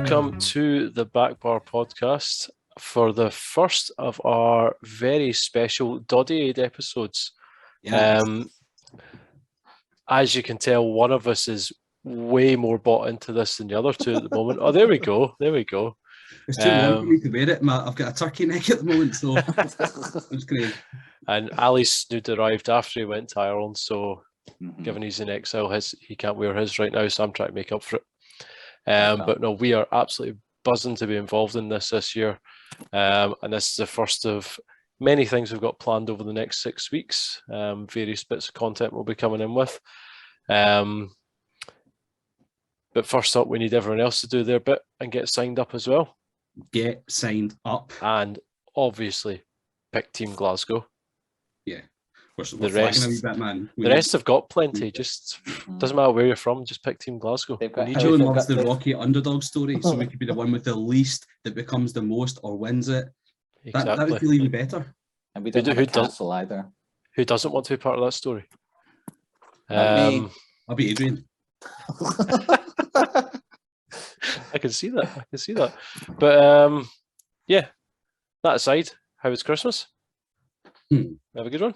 welcome to the Back Bar podcast for the first of our very special Doddie episodes. Yes. As you can tell, one of us is way more bought into this than the other two at the moment. Oh, there we go. There we go. It's too long for me to wear it. I've got a turkey neck at the moment, so it's great. And Ali Snood arrived after he went to Ireland, so given he's in exile, he can't wear his right now, so I'm trying to make up for it. But no, we are absolutely buzzing to be involved in this year. And this is the first of many things we've got planned over the next 6 weeks. Various bits of content we'll be coming in with. But first up, we need everyone else to do their bit and get signed up as well. Get signed up. And obviously, pick Team Glasgow. Yeah. The rest have got plenty. Just doesn't matter where you're from. Just pick Team Glasgow. Joe loves the Rocky underdog story, so we could be the one with the least that becomes the most or wins it. Exactly. That would feel even better. And we don't have a castle either. Who doesn't want to be part of that story? Me. I'll be Adrian. I can see that. But yeah, that aside, how was Christmas? Have a good one.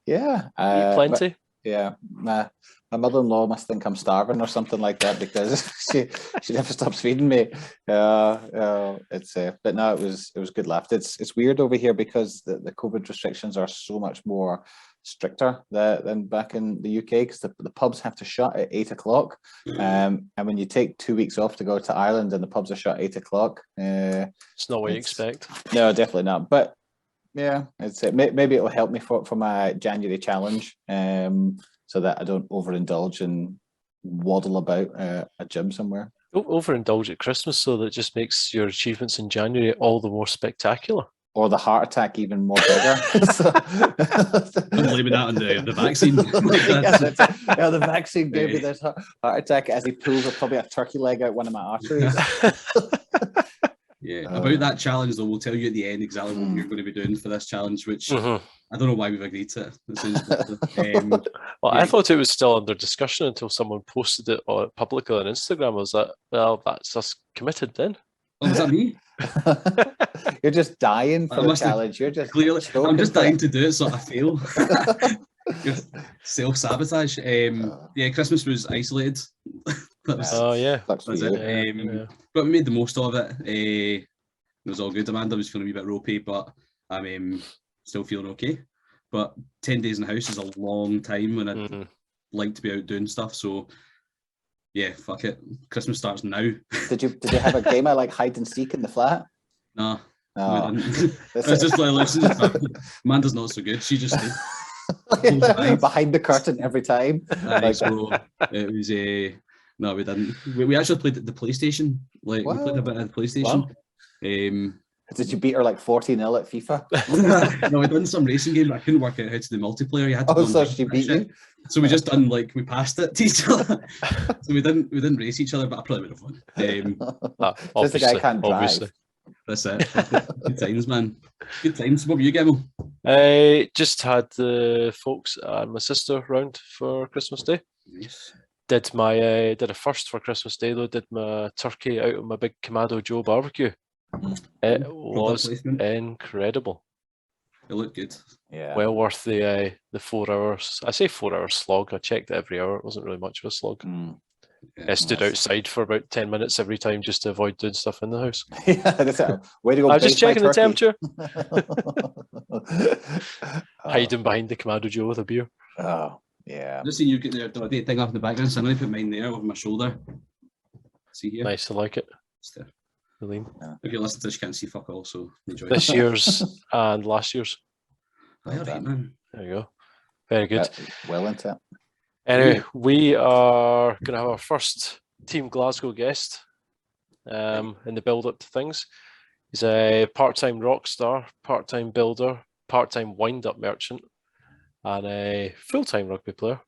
Yeah. Eat plenty. My mother-in-law must think I'm starving or something like that because she never stops feeding me. But no, it was good laugh. It's weird over here because the COVID restrictions are so much more stricter than back in the UK because the pubs have to shut at 8 o'clock. And when you take 2 weeks off to go to Ireland and the pubs are shut at 8 o'clock, it's not what you expect. No, definitely not. But yeah, maybe it'll help me for my January challenge, so that I don't overindulge and waddle about a gym somewhere. Don't overindulge at Christmas, so that just makes your achievements in January all the more spectacular. Or the heart attack even more bigger. I'm blaming that on the vaccine. The vaccine gave me this heart attack as he pulls probably a turkey leg out one of my arteries. Yeah, about that challenge though, we'll tell you at the end exactly what you're going to be doing for this challenge, which I don't know why we've agreed to it. I thought it was still under discussion until someone posted it publicly on Instagram. I was like, well, that's us committed then. Oh, was that me? You're just dying for the challenge. You're just clearly. I'm just dying to do it, so I fail. Self-sabotage. Christmas was isolated. That was it. But we made the most of it. It was all good. Amanda was feeling a wee bit ropey, but I'm still feeling okay. But 10 days in the house is a long time when I'd like to be out doing stuff. So yeah, fuck it. Christmas starts now. Did you have a game of like hide and seek in the flat? No. I was just like, listen, Amanda's not so good. She just behind the curtain every time. So it was no, we didn't. We actually played at the PlayStation. We played a bit at the PlayStation. Wow. Did you beat her like 40-0 at FIFA? No, we done some racing game, but I couldn't work out how to do multiplayer. You had to so she beat you? So we just done we passed it to each other. So we didn't race each other, but I probably would have won. Just the guy can't drive. Obviously. That's it. Good times, man. Good times. What were you, Gemmell? I just had the folks and my sister round for Christmas Day. Nice. Did a first for Christmas Day though. Did my turkey out of my big Kamado Joe barbecue. It was incredible. It looked good. Yeah. Well worth the 4 hours. I say 4 hour slog. I checked every hour. It wasn't really much of a slog. I stood outside for about 10 minutes every time just to avoid doing stuff in the house. Way to go. I was just checking the temperature. Hiding behind the Kamado Joe with a beer. Oh, yeah. Just seen you getting the thing off in the background, so I'm going to put mine there over my shoulder. See here? Nice, I like it. Really? If you listen to this, you can't see fuck all, so enjoy this year's and last year's. All right, man. There you go. Very good. Well into it. Anyway, we are going to have our first Team Glasgow guest in the build-up to things. He's a part-time rock star, part-time builder, part-time wind-up merchant, and a full-time rugby player.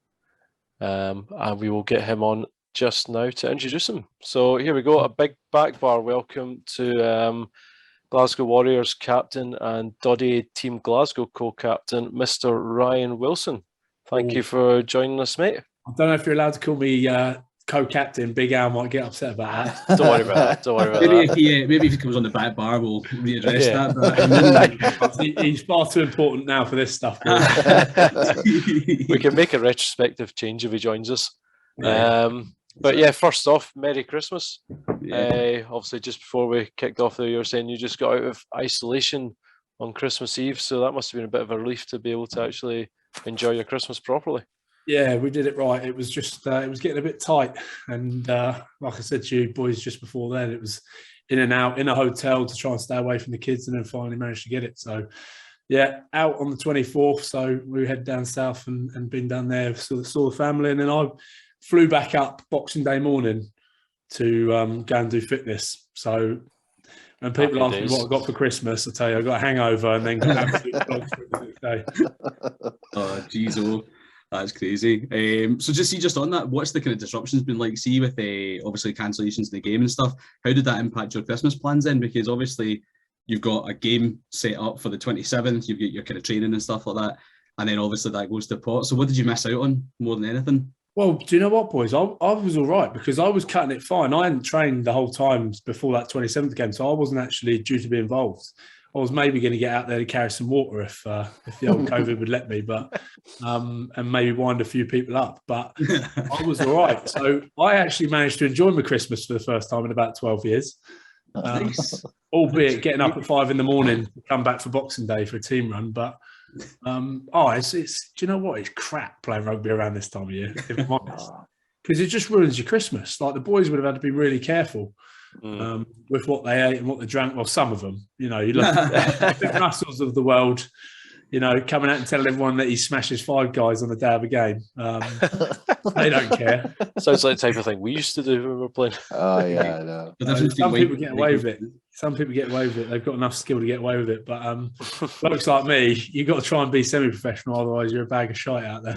And we will get him on just now to introduce him. So here we go, a big back bar welcome to Glasgow Warriors captain and Doddie Team Glasgow co-captain, Mr. Ryan Wilson. Thank you for joining us, mate. I don't know if you're allowed to call me co-captain, Big Al might get upset about that. Don't worry about that. Maybe if he comes on the back bar, we'll readdress that. But he's far too important now for this stuff. We can make a retrospective change if he joins us. Yeah. But yeah, first off, Merry Christmas. Obviously, just before we kicked off there, you were saying you just got out of isolation on Christmas Eve, so that must have been a bit of a relief to be able to actually enjoy your Christmas properly. Yeah, we did it right. It was just, it was getting a bit tight. And like I said to you boys just before then, it was in and out in a hotel to try and stay away from the kids, and then finally managed to get it. So yeah, out on the 24th. So we head down south and been down there, saw the family. And then I flew back up Boxing Day morning to go and do fitness. So when people ask me what I got for Christmas, I tell you, I got a hangover and then got absolutely dogs for the next day. Oh, jeez, that's crazy. So just on that, what's the kind of disruptions been like? See, with obviously cancellations in the game and stuff, how did that impact your Christmas plans then? Because obviously you've got a game set up for the 27th, you've got your kind of training and stuff like that, and then obviously that goes to pot. So what did you miss out on more than anything? Well, do you know what, boys? I was all right because I was cutting it fine. I hadn't trained the whole time before that 27th game, so I wasn't actually due to be involved. I was maybe going to get out there to carry some water if the old COVID would let me, but and maybe wind a few people up. But I was all right. So I actually managed to enjoy my Christmas for the first time in about 12 years. Nice. Albeit getting up at 5 a.m. to come back for Boxing Day for a team run. But it's do you know what? It's crap playing rugby around this time of year, if I'm honest. Because it just ruins your Christmas. Like, the boys would have had to be really careful with what they ate and what they drank. Well, some of them, you look at the Russells of the world, coming out and telling everyone that he smashes 5 guys on the day of a game. They don't care. Sounds like the type of thing we used to do when we were playing. Oh, yeah, I know. Some people get away with it. Some people get away with it. They've got enough skill to get away with it. But folks like me, you've got to try and be semi-professional, otherwise you're a bag of shite out there.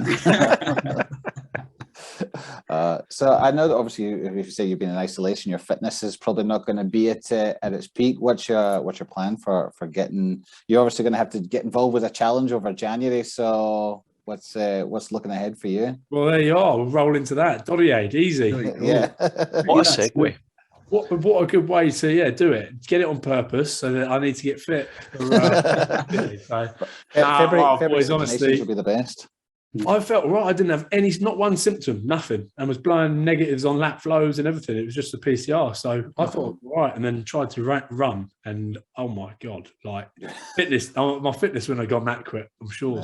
So I know that obviously, if you say you've been in isolation, your fitness is probably not going to be at its peak. What's your plan for getting? You're obviously going to have to get involved with a challenge over January. So what's looking ahead for you? Well, there you are. We'll roll into that. Doddie aid, easy. Yeah. What a segue. What a good way to do it. Get it on purpose so that I need to get fit. February boys, honestly, will be the best. I felt all right. I didn't have not one symptom, nothing, and was blowing negatives on lap flows and everything. It was just a PCR. So I thought, all right, and then tried to run, and oh my God, like fitness, my fitness wouldn't have gone that quick, I'm sure.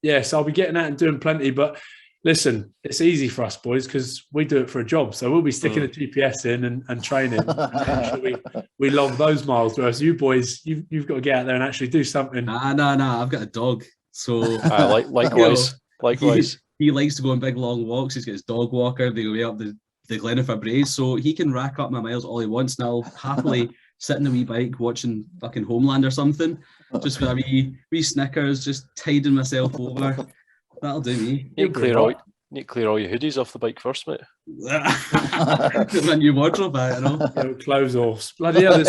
Yeah. So I'll be getting out and doing plenty. But listen, it's easy for us boys because we do it for a job. So we'll be sticking a GPS in and training. And make sure we log those miles. Whereas you boys, you've got to get out there and actually do something. Nah. I've got a dog. So likewise. He likes to go on big long walks. He's got his dog walker. They go way up the Gleniffer Braes, so he can rack up my miles all he wants. And I'll happily sit in the wee bike watching fucking Homeland or something, just with a wee Snickers, just tiding myself over. That'll do me. You need to clear all your hoodies off the bike first, mate. My new wardrobe, I know. Clothes off. Bloody hell,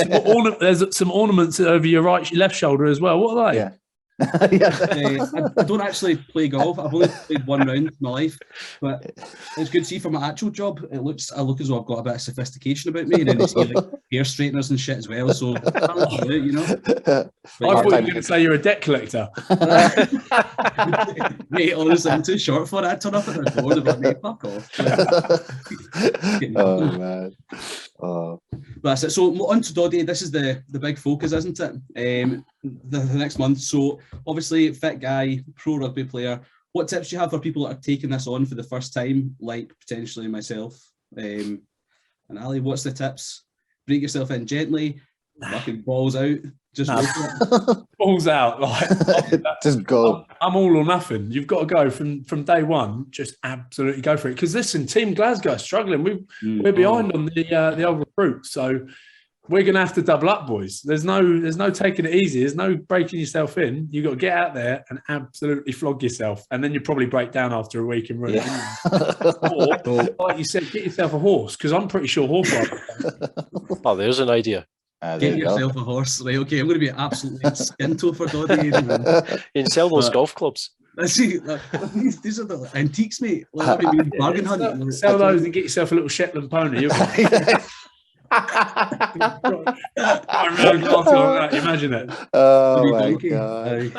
there's some ornaments over your left shoulder as well. What are they? Yeah. I don't actually play golf. I've only played one round in my life, but it's good to see for my actual job. I look as though I've got a bit of sophistication about me, and then you see like hair straighteners and shit as well. So I thought you were going to say you're a debt collector. Mate, honestly, I'm too short for it. I turn up at the door and I'm like, mate, fuck off. Oh man. Oh. That's it. So on to Doddie. This is the big focus, isn't it? The next month. So obviously, fit guy, pro rugby player. What tips do you have for people that are taking this on for the first time, like potentially myself? And Ali, what's the tips? Break yourself in gently, fucking balls out. Just balls out, like just go. I'm all or nothing. You've got to go from day one. Just absolutely go for it. Because listen, Team Glasgow are struggling. We're behind on the old recruits, so we're going to have to double up, boys. There's no taking it easy. There's no breaking yourself in. You've got to get out there and absolutely flog yourself, and then you probably break down after a week and really. Or, like you said, get yourself a horse, because I'm pretty sure horse riding. Oh, there's an idea. Get yourself a horse. Right, okay, I'm going to be absolutely skinto for Doddie. You can sell those golf clubs. See, these are the antiques, mate. Like, bargain hunt. Sell those and get yourself a little Shetland pony. You'll imagine it. Oh my god!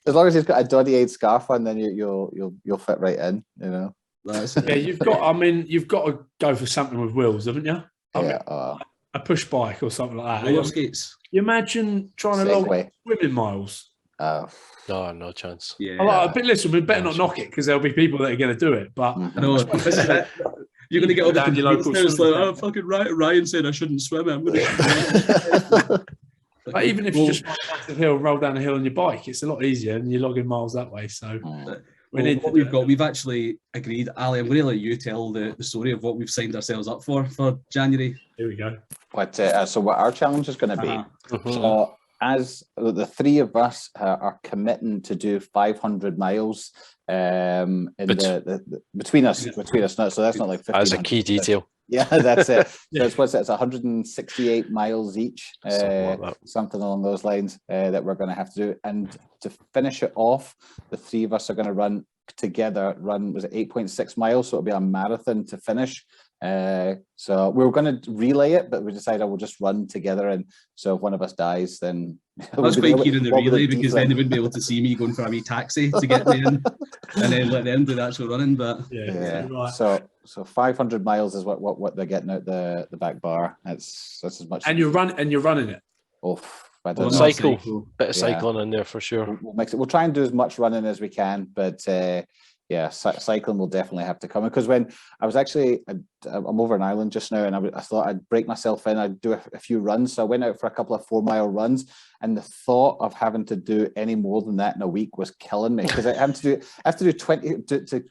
As long as he's got a Doddie scarf on, then you'll fit right in. You know. Yeah, you've got. I mean, you've got to go for something with wheels, haven't you? Yeah. A push bike or something like that. Roller skates. You imagine trying to log swimming miles. No, no chance. Yeah. But listen, we better not knock it because there'll be people that are going to do it. But I know you're going to get all the local. It's like, oh, fucking Ryan said I shouldn't swim. I'm going to. But even if you just run down the hill, roll down the hill on your bike, it's a lot easier, and you're logging miles that way. So we've actually agreed. Ali, I'm going to let you tell the story of what we've signed ourselves up for January. Here we go. So what our challenge is going to be? So as the three of us are committing to do 500 miles between us. So that's not like 50. That's a key detail. Yeah, that's it. It's 168 miles each, something along those lines that we're going to have to do. And to finish it off, the three of us are going to run together. Was it 8.6 miles? So it'll be a marathon to finish. So we were going to relay it, but we decided we'll just run together. And so if one of us dies, then I was quite keen in the relay because then they wouldn't be able to see me going for a wee taxi to get me in, and then let them do the actual running. But right. So 500 miles is what they're getting out the back bar. That's as much. And you're running it. Oh, bit of cycling in there for sure. We'll try and do as much running as we can, but cycling will definitely have to come. Because when I was I'm over in Ireland just now, and I thought I'd break myself in. I'd do a few runs. So I went out for a couple of 4-mile runs, and the thought of having to do any more than that in a week was killing me, because I have to do 20 to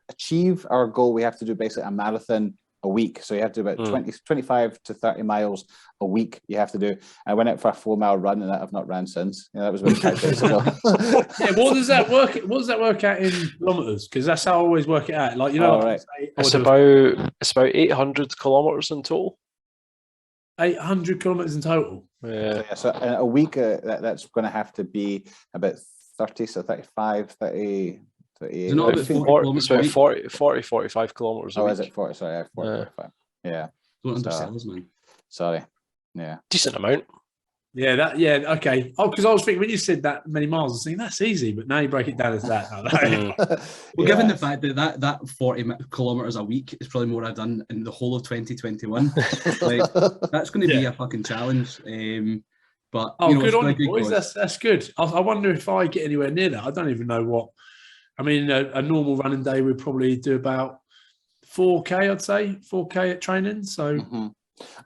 achieve our goal. We have to do basically a marathon a week. So you have to do about 25 to 30 miles a week you have to do. I went out for a 4-mile run, and I've not ran since. That was about 5 days ago. What does that work out in kilometers? Because that's how I always work it out. Like, right. It's about 800 kilometers in total. 800 kilometers in total. Yeah. So in a week, that's going to have to be about 30, so 35, 30. It's about 40, 45 kilometers a week. Is it 40? Sorry, 40, 45. Yeah. Don't understand this, man. Sorry. Yeah. Decent amount. Okay. Oh, because I was thinking when you said that many miles, I was thinking that's easy, but now you break it down as that. Well, given the fact that 40 kilometers a week is probably more I've done in the whole of 2021, like that's going to be a fucking challenge. But good on you, boys. That's good. I wonder if I get anywhere near that. I don't even know what. I mean, a normal running day would probably do about 4K, I'd say, 4K at training. So,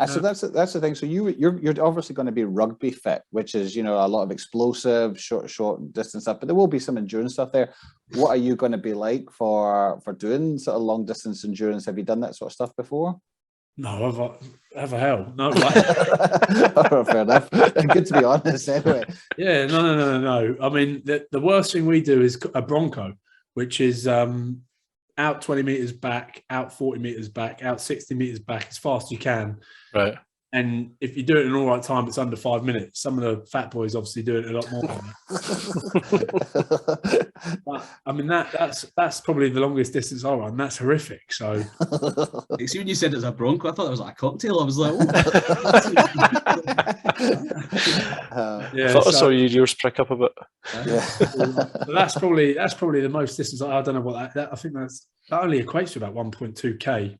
so that's the thing. So you're obviously going to be rugby fit, which is a lot of explosive, short distance stuff. But there will be some endurance stuff there. What are you going to be like for doing sort of long distance endurance? Have you done that sort of stuff before? No, have a hell. No. Fair enough. Good to be honest, anyway. Yeah, no. I mean, the worst thing we do is a bronco, which is out 20 meters back, out 40 meters back, out 60 meters back as fast as you can. Right. And if you do it in all right time, it's under 5 minutes. Some of the fat boys obviously do it a lot more than that. But, I mean, that's probably the longest distance I run. That's horrific. So, see, when you said it was a bronco, I thought it was like a cocktail. I was like, I thought I saw yours prick up a bit. So that's probably the most distance. I don't know what that. I think that only equates to about 1.2k.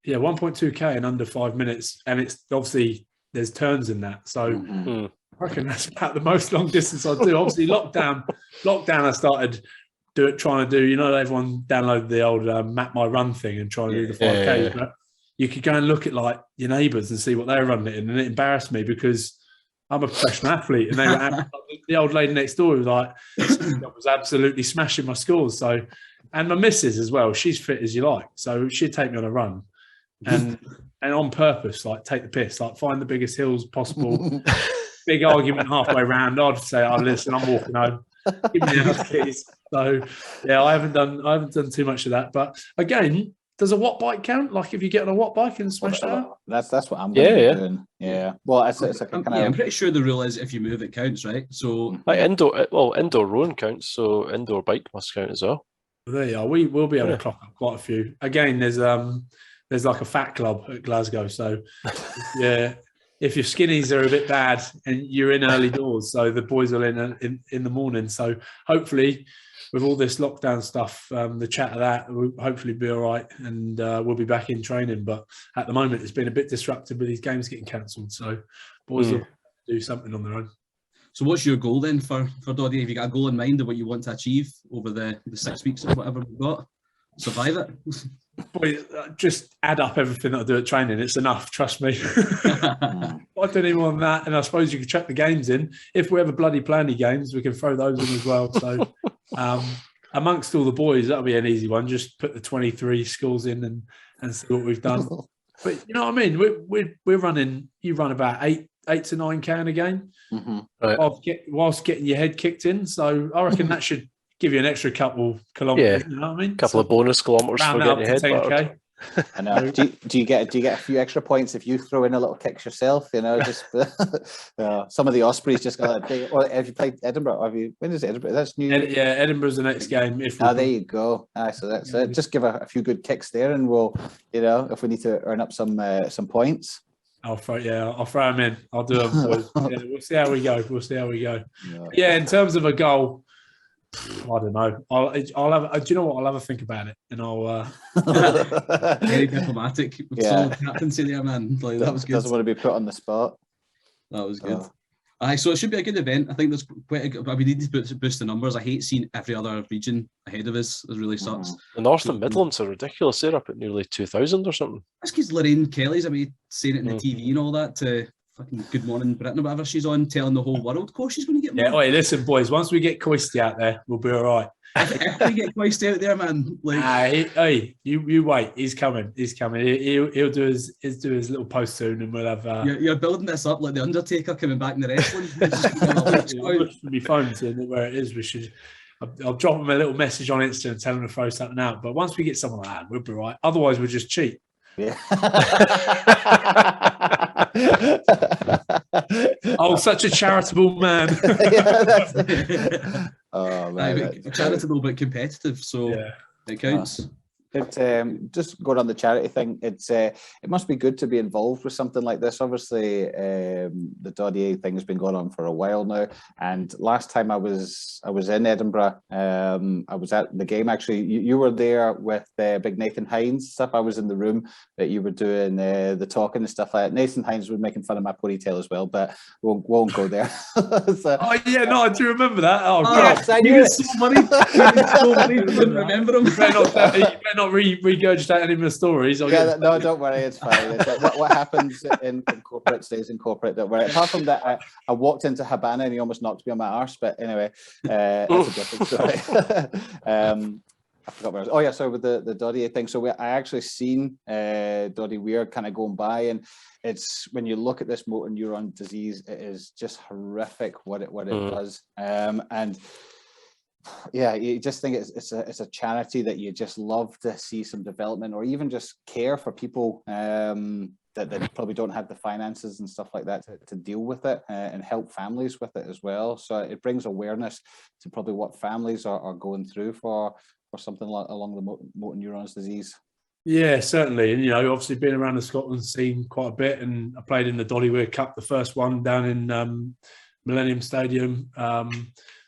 1.2k in under 5 minutes, and it's obviously there's turns in that. So I reckon that's about the most long distance I do. Obviously, lockdown. I started trying to do. Everyone downloaded the old Map My Run thing and trying to do the 5K. But you could go and look at like your neighbours and see what they're running it in, and it embarrassed me because I'm a professional athlete, and they were the old lady next door was like, was absolutely smashing my scores. So, and my missus as well. She's fit as you like, so she'd take me on a run. And on purpose, like take the piss, like find the biggest hills possible. Big argument halfway round. I'd say, listen, I'm walking home. Give me the house keys. So I haven't done too much of that. But again, does a watt bike count? Like if you get on a watt bike and smash that out? That's what I'm going to be doing. Yeah. Well, it's like a kind of. I'm pretty sure the rule is if you move, it counts, right? So like indoor rowing counts, so indoor bike must count as well. There you are. We will be able to clock up quite a few. Again, there's like a fat club at Glasgow, so yeah. If your skinnies are a bit bad and you're in early doors, so the boys are in the morning. So hopefully, with all this lockdown stuff, the chat of that will hopefully be all right, and we'll be back in training. But at the moment, it's been a bit disruptive with these games getting cancelled. So boys will do something on their own. So what's your goal then for Doddie? Have you got a goal in mind of what you want to achieve over the 6 weeks or whatever we've got? Survive it? Boy, just add up everything that I do at training. It's enough, trust me. I don't need more than that. And I suppose you could chuck the games in. If we ever bloody play any games, we can throw those in as well. So amongst all the boys, that'll be an easy one. Just put the 23 schools in and see what we've done. But you know what I mean? We're running, you run about 8 to 9K in a game whilst getting your head kicked in. So I reckon that should give you an extra couple kilometres. You know what I mean? Couple of bonus kilometres for getting your head 10K. I know. Do you get a few extra points if you throw in a little kicks yourself? You know, just some of the Ospreys just got a or have you played Edinburgh? When is Edinburgh? That's new. Edinburgh's the next game. There you go. So that's it. Just give a few good kicks there, and we'll, you know, if we need to earn up some points. I'll throw them in. I'll do them, boys. We'll see how we go. Yeah, in terms of a goal, I don't know. I'll have. Do you know what? I'll have a think about it, and I'll. Very diplomatic. Captaincy there, man. Like, that was good. Doesn't want to be put on the spot. That was good. So it should be a good event. I think there's quite a good, but we need to boost the numbers. I hate seeing every other region ahead of us. It really sucks. The North and Midlands are ridiculous. They're up at nearly 2,000 or something. That's because Lorraine Kelly's saying it in the TV and all that to fucking Good Morning Britain or whatever she's on, telling the whole world, of course she's going to get more. Yeah, wait, listen, boys, once we get Coisty out there, we'll be all right. If we get Coisty out there, man, like, hey, you wait. He's coming. He'll do his little post soon, and we'll have. You're building this up like the Undertaker coming back in the wrestling. We'll be phone to where it is. We should. I'll drop him a little message on Insta and tell him to throw something out. But once we get someone like that, we'll be right. Otherwise, we'll just cheat. Yeah. Oh, such a charitable man. Oh man, charitable but competitive, so it counts. Just going on the charity thing, it must be good to be involved with something like this. Obviously, the Doddie thing has been going on for a while now. And last time I was in Edinburgh, I was at the game. Actually, you were there with Big Nathan Hines stuff. I was in the room that you were doing the talking and stuff like that. Nathan Hines was making fun of my ponytail as well, but won't go there. So, I do remember that. Oh God, you get so money. Remember him. Not regurgitate any of the stories. No, don't worry, it's fine. What happens in corporate stays in corporate. Don't worry. Apart from that, I walked into Habana and he almost knocked me on my arse. But anyway, that's a different story. I forgot where I was. Oh yeah, so with the Doddie thing. So I actually seen Doddie Weir kind of going by, and it's when you look at this motor neuron disease, it is just horrific what it does, and. Yeah, you just think it's a charity that you just love to see some development, or even just care for people that probably don't have the finances and stuff like that to deal with it, and help families with it as well. So it brings awareness to probably what families are going through for something along the motor neurons disease. Yeah, certainly. And, obviously being around the Scotland scene quite a bit, and I played in the Doddie Weir Cup, the first one down in Millennium Stadium.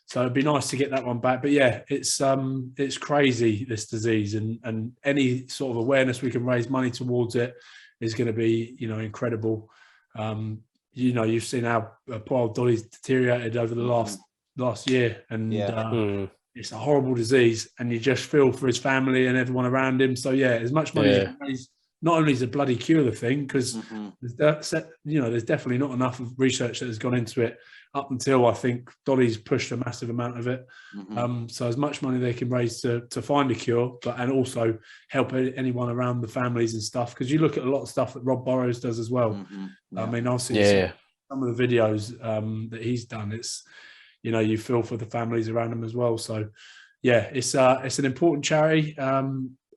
So it'd be nice to get that one back. But yeah, it's crazy, this disease, and any sort of awareness we can raise money towards it is going to be, incredible. You've seen how poor old Doddie's deteriorated over the last year, and it's a horrible disease, and you just feel for his family and everyone around him. So yeah, as much money as you can raise, not only to bloody cure the thing, because there's definitely not enough of research that has gone into it up until I think Doddie's pushed a massive amount of it. So as much money they can raise to find a cure, and also help anyone around the families and stuff. Because you look at a lot of stuff that Rob Burrows does as well. I mean, I've seen some of the videos that he's done. It's, you feel for the families around them as well. So yeah, it's an important charity.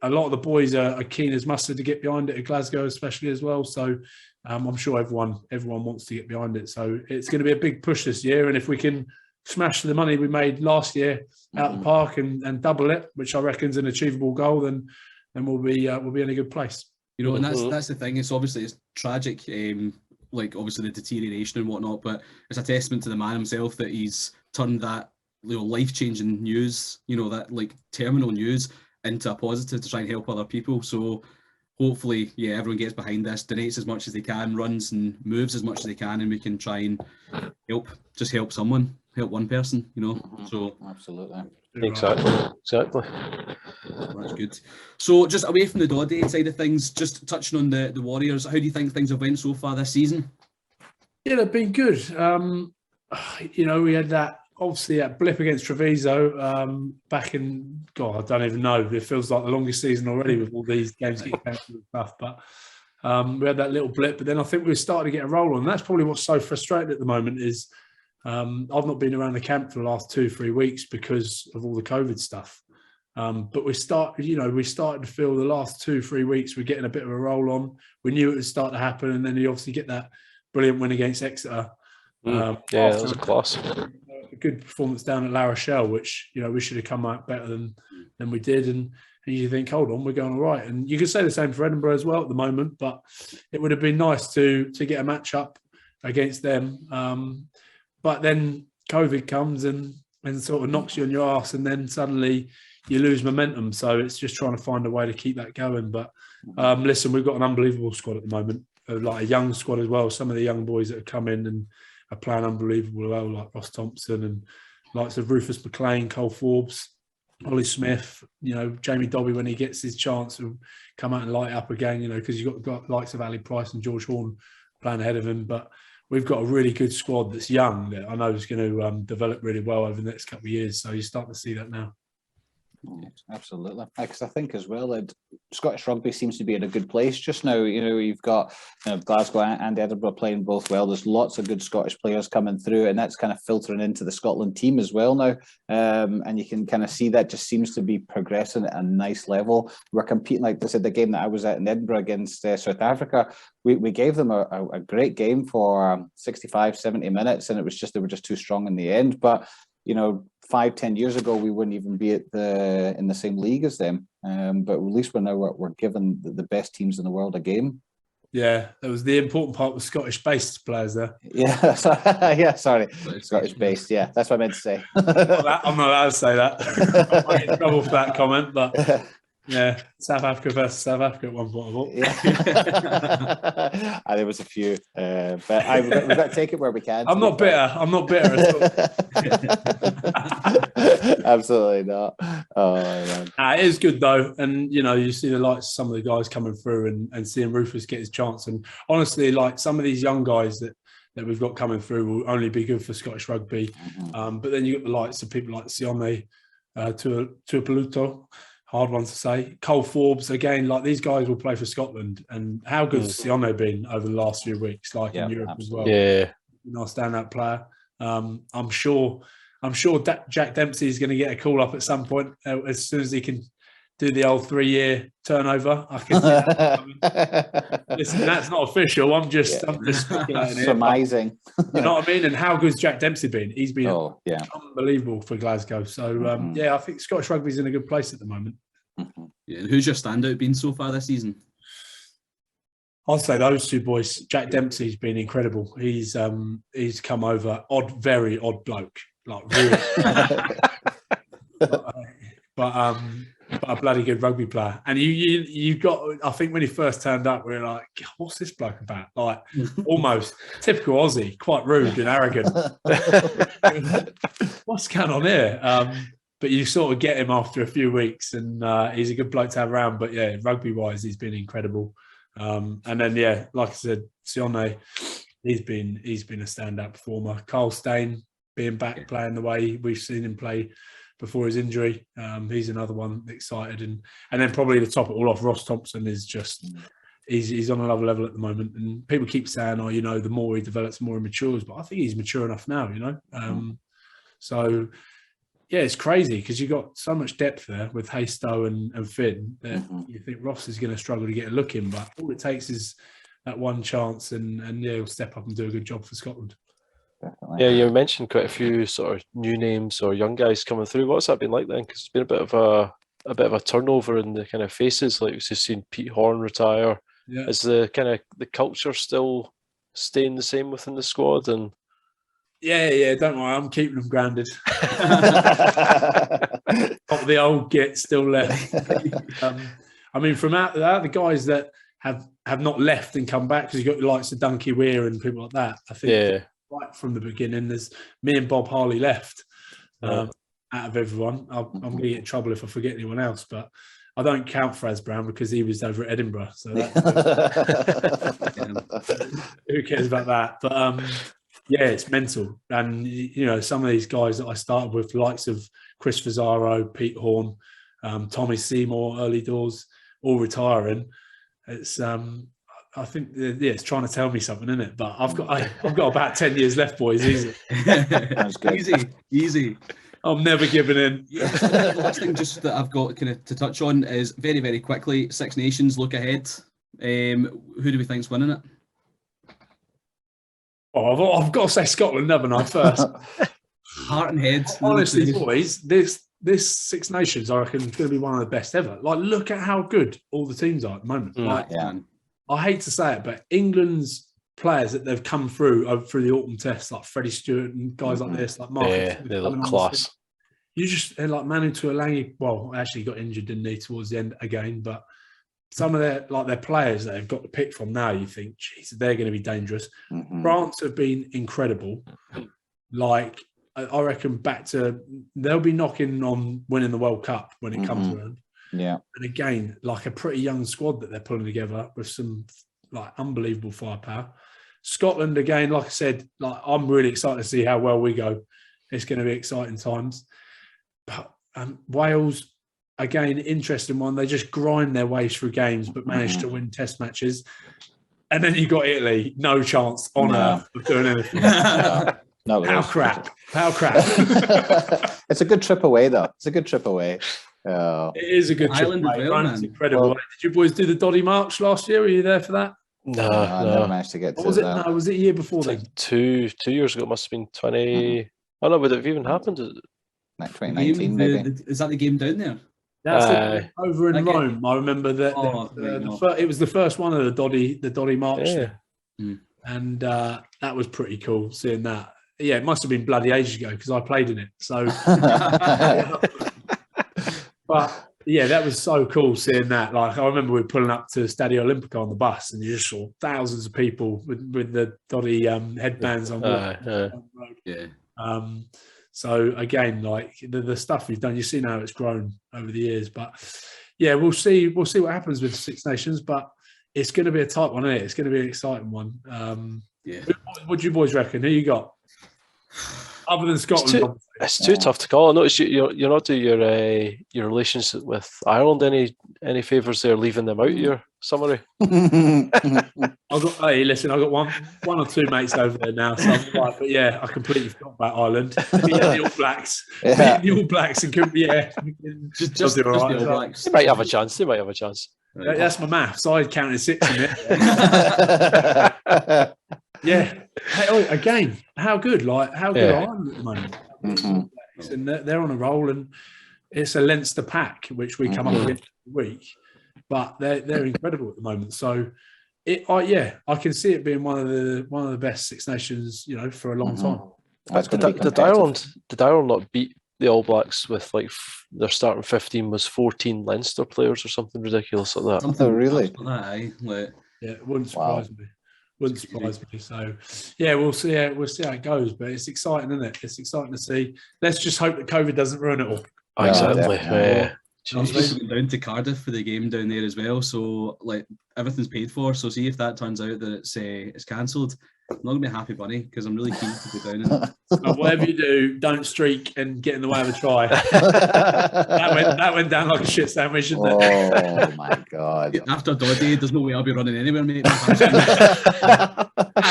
a lot of the boys are keen as mustard to get behind it at Glasgow, especially as well. So I'm sure everyone wants to get behind it. So it's going to be a big push this year. And if we can smash the money we made last year out the park and double it, which I reckon is an achievable goal, then we'll be in a good place. You know, and that's the thing. It's tragic, like obviously the deterioration and whatnot, but it's a testament to the man himself that he's turned that, you know, life-changing news, you know, that like terminal news into a positive to try and help other people. So hopefully, yeah, everyone gets behind this, donates as much as they can, runs and moves as much as they can, and we can try and help someone, help one person, you know. So absolutely. Exactly. That's good. So just away from the Doddie side of things, just touching on the Warriors, how do you think things have went so far this season? Yeah, they've been good. You know, we had that blip against Treviso back in, God, I don't even know. It feels like the longest season already with all these games getting cancelled and stuff. But we had that little blip. But then I think we're starting to get a roll on. And that's probably what's so frustrating at the moment is I've not been around the camp for the last 2-3 weeks because of all the COVID stuff. But we started to feel the last 2-3 weeks we're getting a bit of a roll on. We knew it would start to happen. And then you obviously get that brilliant win against Exeter. Yeah, that was a class. A good performance down at La Rochelle, which, you know, we should have come out better than we did. And you think, hold on, we're going all right. And you can say the same for Edinburgh as well at the moment, but it would have been nice to get a match up against them. But then COVID comes and sort of knocks you on your arse, and then suddenly you lose momentum. So it's just trying to find a way to keep that going. But listen, we've got an unbelievable squad at the moment, like a young squad as well. Some of the young boys that have come in and are playing unbelievable well, like Ross Thompson and likes of Rufus McLean, Cole Forbes, Ollie Smith, you know, Jamie Doddie when he gets his chance to come out and light up again, you know, because you've got likes of Ali Price and George Horn playing ahead of him. But we've got a really good squad that's young that I know is going to develop really well over the next couple of years. So you're starting to see that now. Absolutely, because I think as well that Scottish rugby seems to be in a good place just now. You know, you've got Glasgow and Edinburgh playing both well. There's lots of good Scottish players coming through, and that's kind of filtering into the Scotland team as well now. And you can kind of see that just seems to be progressing at a nice level. We're competing, like I said, the game that I was at in Edinburgh against South Africa, we gave them a great game for 65, 70 minutes, and they were just too strong in the end. But you know, 5-10 years ago, we wouldn't even be in the same league as them. But at least we're giving the best teams in the world a game. Yeah, that was the important part with Scottish-based players there. Yeah, sorry, Scottish-based. Yeah, that's what I meant to say. I'm not allowed to say that. I might get in trouble for that comment, but yeah, South Africa versus South Africa at one point. I thought. Yeah. There was a few, but we've got to take it where we can. I'm not bitter at all. Absolutely not. Oh man. It is good though, and you know, you see the likes of some of the guys coming through and seeing Rufus get his chance. And honestly, like some of these young guys that we've got coming through will only be good for Scottish rugby. But then you got the likes of people like Sione, Tuipulotu. Hard one to say. Cole Forbes, again, like these guys will play for Scotland. And how good has Sione been over the last few weeks, like in Europe absolutely. as well? Yeah. You know, standout player. I'm sure Jack Dempsey is going to get a call up at some point as soon as he can do the old 3-year turnover. I can see that. Listen, that's not official. I'm just speculating. Surmising. You know what I mean? And how good's Jack Dempsey been? He's been unbelievable for Glasgow. So I think Scottish rugby's in a good place at the moment. Yeah, and who's your standout been so far this season? I'll say those two boys. Jack Dempsey's been incredible. He's come over, very odd bloke, like really, but a bloody good rugby player. And you got, I think when he first turned up, we were like, what's this bloke about? Like almost typical Aussie, quite rude and arrogant. What's going on here? But you sort of get him after a few weeks, and he's a good bloke to have around. But yeah, rugby-wise, he's been incredible. And then like I said, Sione, he's been a standout performer. Carl Steyn being back playing the way we've seen him play before his injury, he's another one excited. And then probably to top it all off, Ross Thompson is just he's on another level at the moment. And people keep saying, oh, you know, the more he develops, the more he matures. But I think he's mature enough now, you know. So Yeah, it's crazy because you've got so much depth there with Haystow and Finn that you think Ross is going to struggle to get a look in, but all it takes is that one chance and he'll step up and do a good job for Scotland. Definitely. Yeah, you mentioned quite a few sort of new names or young guys coming through. What's that been like then? Because it's been a bit of a turnover in the kind of faces. Like we've just seen Pete Horn retire. Yeah. Is the kind of the culture still staying the same within the squad? And yeah, don't worry, I'm keeping them grounded. The old git still left. I mean, from out the guys that have not left and come back, because you've got the likes of Dunky Weir and people like that. I think right from the beginning, there's me and Bob Harley left out of everyone. I'm going to get in trouble if I forget anyone else, but I don't count Fraz Brown because he was over at Edinburgh. So who cares about that? But yeah, it's mental. And, you know, some of these guys that I started with, the likes of Chris Fazaro, Pete Horn, Tommy Seymour, early doors, all retiring. It's, I think, it's trying to tell me something, isn't it? But I've got about 10 years left, boys. Easy. That's good. Easy. I'm never giving in. The last thing just that I've got kind of to touch on is very, very quickly, Six Nations look ahead. Who do we think's winning it? Oh, I've got to say Scotland, haven't I, first? Heart and head. Honestly, boys, this Six Nations, I reckon, is going to be one of the best ever. Like, look at how good all the teams are at the moment. I hate to say it, but England's players that they've come through the autumn tests, like Freddie Stewart and guys like this, like Mark. Yeah, they look class. You just like Manu Tuolangi. Well, actually got injured, didn't he, towards the end again? But some of their players that they've got to pick from now, you think, geez, they're going to be dangerous. France have been incredible. Like, I reckon they'll be knocking on winning the World Cup when it comes around. Yeah. And again, like a pretty young squad that they're pulling together with some like unbelievable firepower. Scotland, again, like I said, like I'm really excited to see how well we go. It's going to be exciting times. But Wales, again, interesting one. They just grind their way through games, but manage to win test matches. And then you got Italy, no chance on earth of doing anything. No, How crap. It's a good trip away, though. It's a good trip away. It is a good trip Island away. well, It's incredible. Well, did you boys do the Doddie March last year? Were you there for that? No, I never managed to get to was it? No, was it a year before then? Like 2 years ago. It must have been 20. Oh no, would it have even happened? Like 2019, maybe. Is that the game down there? That's over in Rome. I remember that it was the first one of the Doddie March. Yeah. And that was pretty cool seeing that. Yeah, it must have been bloody ages ago because I played in it. So, but yeah, that was so cool seeing that. Like I remember we were pulling up to Stadio Olimpico on the bus, and you just saw thousands of people with the Doddie headbands on. So again, like the stuff we've done, you see now it's grown over the years. But yeah, we'll see what happens with Six Nations. But it's going to be a tight one, isn't it? It's going to be an exciting one. What do you boys reckon? Who you got? Other than Scotland, it's too tough to call. I notice you're not doing your relationship with Ireland any favours there, leaving them out of your summary. I've got one or two mates over there now, so I'm right. But yeah, I completely forgot about Ireland. The All Blacks, the All Blacks, and just the All Blacks. They might have a chance. Right. That's my maths. I counted 6 in it. Yeah. Hey, again, how good? Like how good are Ireland at the moment? And they're on a roll, and it's a Leinster pack which we come up with every week, but they're incredible at the moment. So I can see it being one of the best Six Nations, you know, for a long time. Did Ireland not beat the All Blacks with like their starting 15 was 14 Leinster players or something ridiculous like that? Oh, really? Yeah, it wouldn't surprise me. Wouldn't surprise me. So, yeah, we'll see how it goes. But it's exciting, isn't it? It's exciting to see. Let's just hope that COVID doesn't ruin it all. Exactly. I'm supposed to go down to Cardiff for the game down there as well. So, like, everything's paid for. So, see if that turns out that it's cancelled. I'm not going to be a happy bunny because I'm really keen to go down. But whatever you do, don't streak and get in the way of a try. that went down like a shit sandwich, didn't it? Oh my God. After Doddie, there's no way I'll be running anywhere, mate.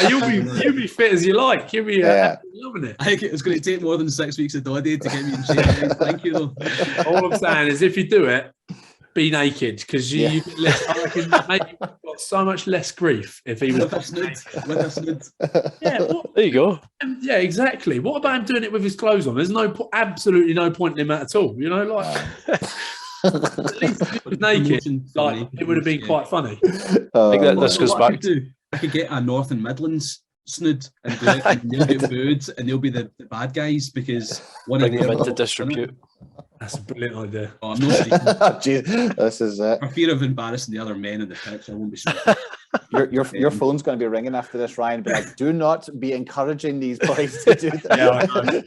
You'll be fit as you like. You'll be loving it. I think it's going to take more than 6 weeks of Doddie to get me in shape. Thank you, though. All I'm saying is, if you do it, be naked, because you get less. I reckon maybe you've got so much less grief if he was with Yeah, there you go. Yeah, exactly. What about him doing it with his clothes on? There's absolutely no point in him at all. You know, like at least if he was naked, like it would have been quite funny. I think that this goes back to. I could get a North and Midlands snood and do it, and they'll get booed, and they'll be the bad guys because one Bring of them into disrepute. That's a brilliant idea. Oh, I'm not Jeez, this is it. For fear of embarrassing the other men in the pitch, I won't be sure. Your phone's going to be ringing after this, Ryan. But like, do not be encouraging these boys to do that.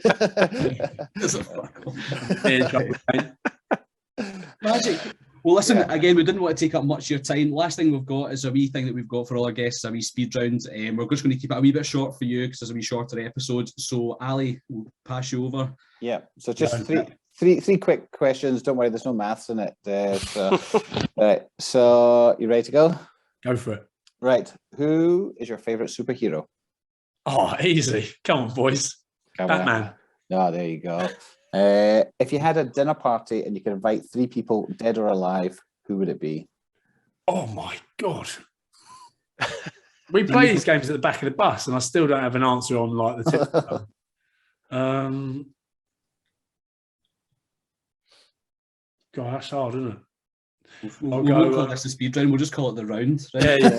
Magic. Well, listen, again, we didn't want to take up much of your time. Last thing we've got is a wee thing that we've got for all our guests, a wee speed round. We're just going to keep it a wee bit short for you because it's a wee shorter episode. So, Ali, we'll pass you over. Yeah, so just three quick questions. Don't worry, there's no maths in it. Right, so you ready to go? Go for it. Right, who is your favourite superhero? Oh, easy. Come on, boys. Batman. Oh, there you go. If you had a dinner party and you could invite 3 people, dead or alive, who would it be? Oh my God. We play these games at the back of the bus and I still don't have an answer on like the tip. God, that's hard, isn't it? We'll call this the speed round. We'll just call it the round. Right? Yeah.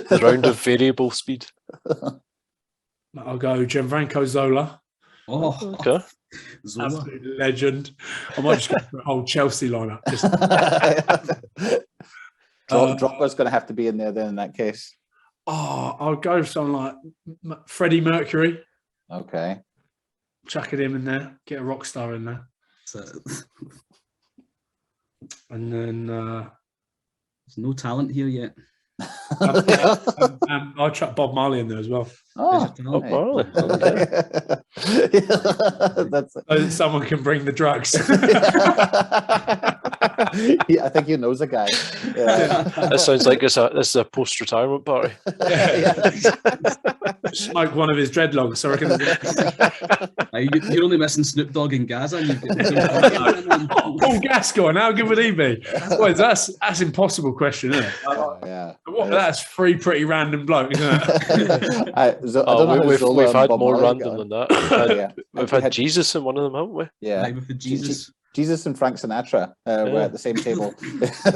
The round of variable speed. I'll go Gianfranco Zola. Oh, okay. Absolute legend. I might just go for a whole Chelsea lineup. Drogba's going to have to be in there then in that case. Oh, I'll go for someone like Freddie Mercury. Okay. Chucking him in there. Get a rock star in there. And then there's no talent here yet. I'll chuck Bob Marley in there as well. Oh, Bob Marley. So someone can bring the drugs. Yeah, I think he knows a guy. Yeah. That sounds like this is a post-retirement party. Smoke one of his dreadlocks. So I reckon you're only missing Snoop Dogg and Gaza. Paul Gascoigne, how good would he be? Boy, that's an impossible question, isn't it? Yeah. That's 3 pretty random blokes, isn't it? We've had more random than that. We've had Jesus in one of them, haven't we? Yeah. Jesus and Frank Sinatra were at the same table.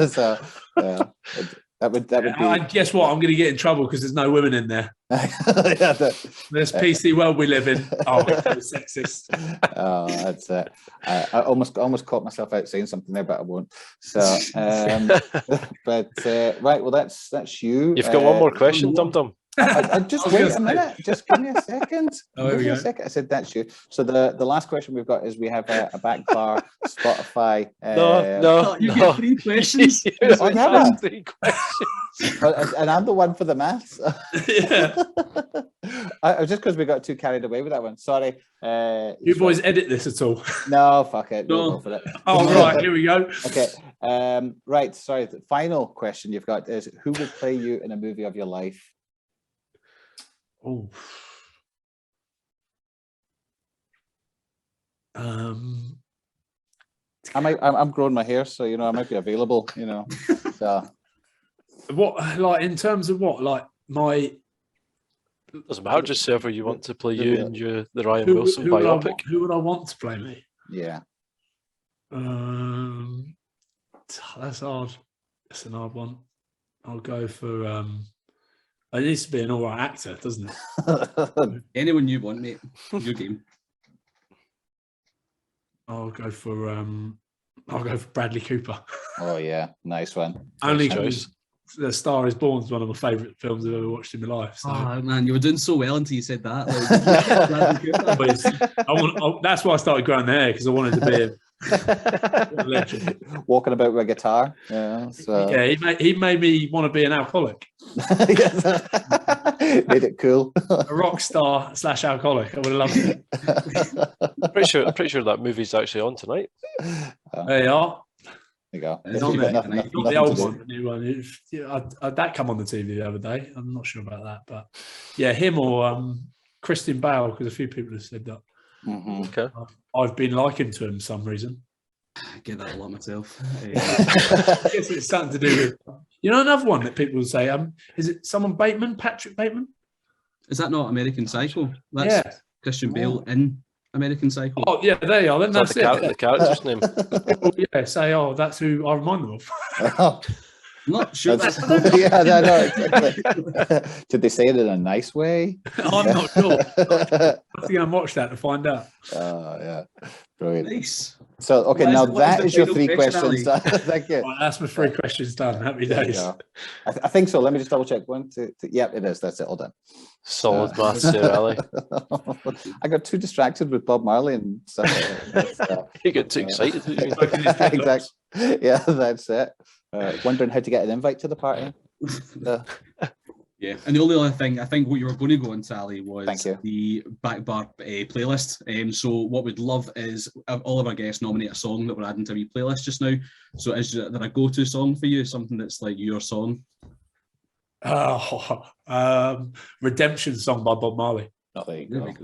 So that would be. And guess what? I'm going to get in trouble because there's no women in there. This PC world we live in. Oh, it's so sexist. Oh, that's it. I almost caught myself out saying something there, but I won't. So, but right. Well, that's you. You've got one more question, Dum Dum. Just wait a minute. Just give me a second. Give me a second. I said that's you. So the last question we've got is we have a back bar Spotify. No. You get 3 questions. Three questions. And I'm the one for the maths. Yeah. Just because we got too carried away with that one. Sorry. You boys edit this at all? No, fuck it. No. We'll go for it. Oh, right. Here we go. Okay. Right. Sorry. The final question you've got is who will play you in a movie of your life? Oh. I'm growing my hair, so I might be available. So what, like in terms of what, like my doesn't matter. Just say whoever you want to play you in the Ryan Wilson biopic. Who would I want to play me? Yeah. That's hard. That's an hard one. I'll go for. It needs to be an all-right actor, doesn't it? Anyone you want, mate. Your game. I'll go for Bradley Cooper. Oh yeah, nice one. Only choice. The Star Is Born is one of my favourite films I've ever watched in my life. So. Oh man, you were doing so well until you said that. That's why I started growing the hair, because I wanted to be a legend. Walking about with a guitar. Yeah. So. Yeah, he made me want to be an alcoholic. Made it cool. A rock star / alcoholic. I would have loved it. I'm pretty sure that movie's actually on tonight. There you are. you go. It's on there. Not the old one, the new one. That come on the TV the other day. I'm not sure about that, but yeah, him or Christian Bale, because a few people have said that. Okay. I've been likened to him for some reason. I get that a lot myself. I guess it's something to do with, another one that people say. Is it someone Bateman, Patrick Bateman? Is that not American Psycho? That's Christian Bale in American Psycho. Oh yeah, there you are. Then that's the character's name. That's who I remind them of. I'm not sure. Exactly. Did they say it in a nice way? I'm not sure. I have to go and watch that to find out. Yeah, brilliant. Nice. So, okay, now that is your 3 questions. Thank you. Right, that's my 3 questions done. Happy days. I think so. Let me just double check. 1, 2, 3. Yep, it is. That's it. All done. Solid maths there, Ali. I got too distracted with Bob Marley and stuff. You get too excited. Exactly. Yeah, that's it. Wondering how to get an invite to the party. Yeah, and the only other thing, I think what you were going to go on, Sally, was the back bar playlist. So what we'd love is all of our guests nominate a song that we're adding to our playlist just now. So is there a go-to song for you, something that's like your song? Redemption song by Bob Marley. Oh, there you go.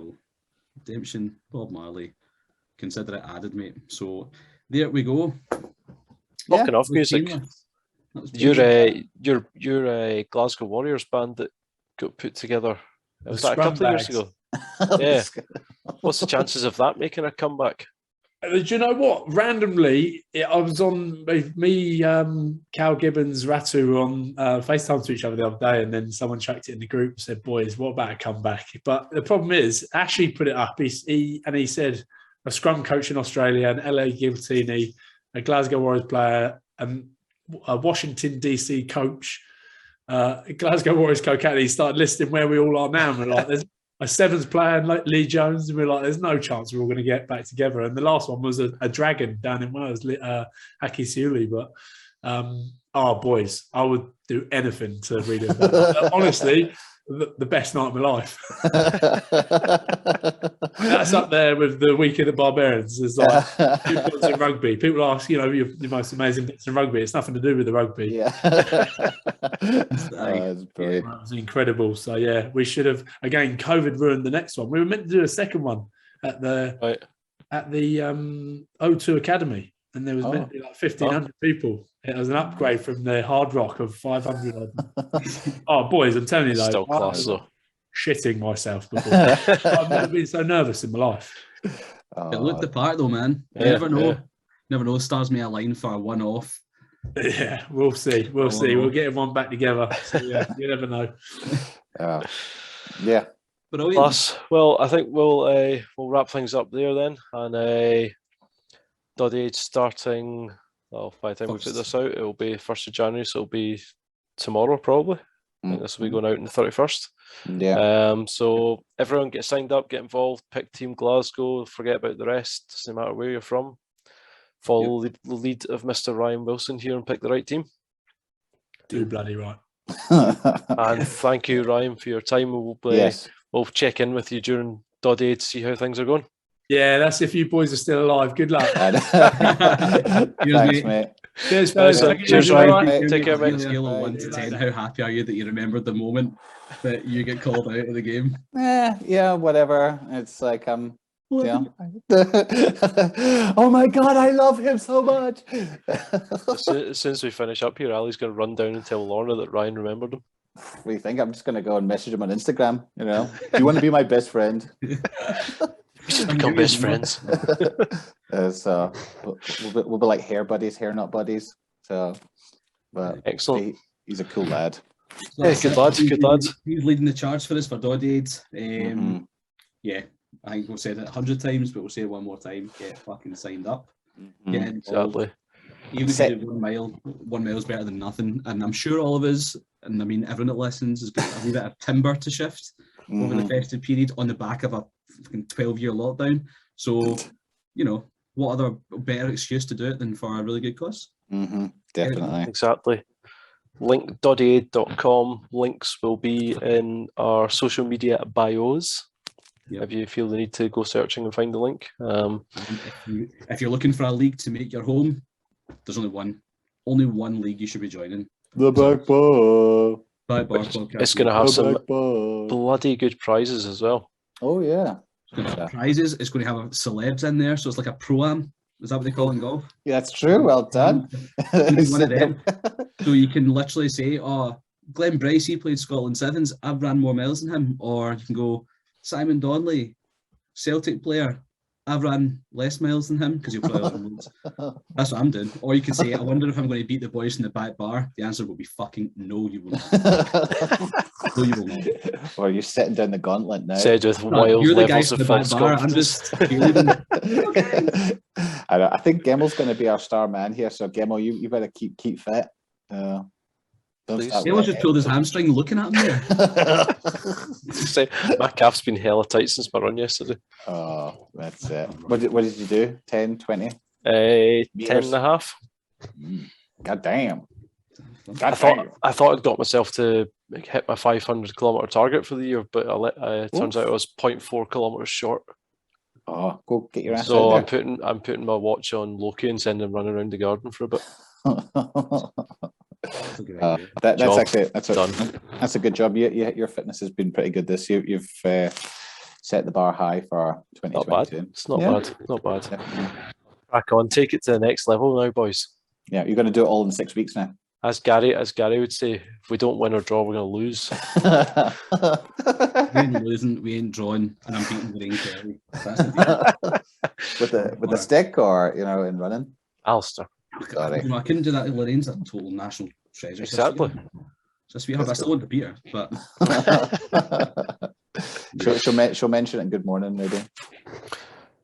Redemption, Bob Marley. Consider it added, mate. So there we go. Talking of music, your Glasgow Warriors band that got put together, was that a couple of years ago? Yeah. What's the chances of that making a comeback? Do you know what? Randomly, I was on me, Cal Gibbons, Ratu were on FaceTime to each other the other day, and then someone tracked it in the group and said, "Boys, what about a comeback?" But the problem is, Ashley put it up. He said a scrum coach in Australia, an LA Guiltini, a Glasgow Warriors player, and a Washington DC coach, Glasgow Warriors co-captain. He started listing where we all are now, and we're like, "There's a 7th player, like Lee Jones," and we're like, "There's no chance we're all going to get back together." And the last one was a dragon down in Wales, Aki Siuli. But boys, I would do anything to read it. Honestly, the best night of my life. That's up there with the Week of the Barbarians. It's like people in rugby. People ask, your most amazing bits in rugby. It's nothing to do with the rugby. Yeah. That's brilliant. That was incredible. So yeah, we should have. Again, COVID ruined the next one. We were meant to do a second one at the O2 Academy, and there was meant to be like 1,500 people. It was an upgrade from the Hard Rock of 500. Oh, boys, I'm telling you, though, still class, though. Shitting myself before. I've never been so nervous in my life. It looked the part, though, man. You never know. Yeah. Never know. Stars may align for a one-off. Yeah, we'll see. We'll see. We'll get everyone back together. So, yeah, you never know. Yeah. Plus, well, I think we'll wrap things up there then. And Doddie starting... Well, by the time we put this out, it'll be 1st of January, so it'll be tomorrow probably. I think this will be going out on the 31st. Yeah. So everyone get signed up, get involved, pick Team Glasgow, forget about the rest, doesn't matter where you're from. Follow the lead of Mr. Ryan Wilson here and pick the right team. Do bloody right. And thank you, Ryan, for your time. We'll check in with you during Doddie to see how things are going. Yeah, that's if you boys are still alive. Good luck. Thanks, mate. Cheers, fellas. Cheers, Ryan. Take care, mate. Scale of 1 to 10, how happy are you that you remembered the moment that you get called out of the game? Yeah, whatever. It's like oh my God, I love him so much. As soon as we finish up here, Ali's going to run down and tell Lorna that Ryan remembered him. What do you think? I'm just going to go and message him on Instagram. Do you want to be my best friend? We should become best friends. So we'll be like hair buddies, hair not buddies. So, but excellent. He's a cool lad. Yeah, good lad. Good lad. He's leading the charge for us for Doddie. Yeah, I think we've said it 100 times, but we'll say it one more time. Get fucking signed up. Get exactly. Even if you do 1 mile, 1 mile is better than nothing. And I'm sure all of us, and I mean everyone that listens, has got a wee bit of timber to shift over the festive period on the back of a 12-year lockdown. So, what other better excuse to do it than for a really good cause? Definitely. Exactly. Link doddie.com. Links will be in our social media bios. Yep. If you feel the need to go searching and find the link. If you're looking for a league to make your home, there's only one league you should be joining. The Back Bar. Back Bar podcast. It's going to have some bloody good prizes as well. Oh yeah. It's going to have prizes. It's going to have celebs in there, so it's like a pro-am. Is that what they call it in golf? Yeah, that's true. Well done. One of them. So you can literally say, "Oh, Glenn Bryce, he played Scotland Sevens. I've ran more miles than him." Or you can go, "Simon Donnelly, Celtic player. I've ran less miles than him," because you'll probably let him loads. That's what I'm doing. Or you can say, "I wonder if I'm going to beat the boys in the back bar." The answer will be fucking no, you will not. No, you will not. Or you're sitting down the gauntlet now. Said with wild you're the guy levels from of the back false bar. I'm confidence. just I think Gemmel's going to be our star man here. So Gemmel, you better keep fit. Gemmel just pulled his hamstring looking at him there. Say, my calf's been hella tight since my run yesterday. Oh, that's it. What did you do? 10, 20? 10 and a half. God damn. I thought I'd got myself to hit my 500 kilometer target for the year, but it turns out I was 0.4 kilometers short. Oh, go get your ass So out there. I'm putting my watch on Loki and sending him running around the garden for a bit. That's a good job. Your fitness has been pretty good this year. You've set the bar high for 2022. Not bad. It's not bad. Not bad. Yeah. Crack on. Take it to the next level now, boys. Yeah, you're going to do it all in 6 weeks now. As Gary would say, if we don't win or draw, we're going to lose. We ain't losing, we ain't drawing, and I'm beating Lorraine Kelly. With the stick, or in running. Alistair. I couldn't do that. Lorraine's a total national treasure. Exactly. Just I still want to beat her, but she'll mention it in Good Morning, maybe.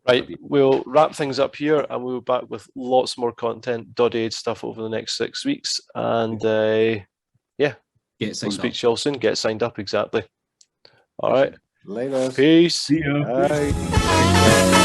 Right, we'll wrap things up here, and we'll be back with lots more content, Doddie stuff over the next 6 weeks, and we'll speak to you all soon. Get signed up, exactly. All right. Later. Peace. See ya. Bye.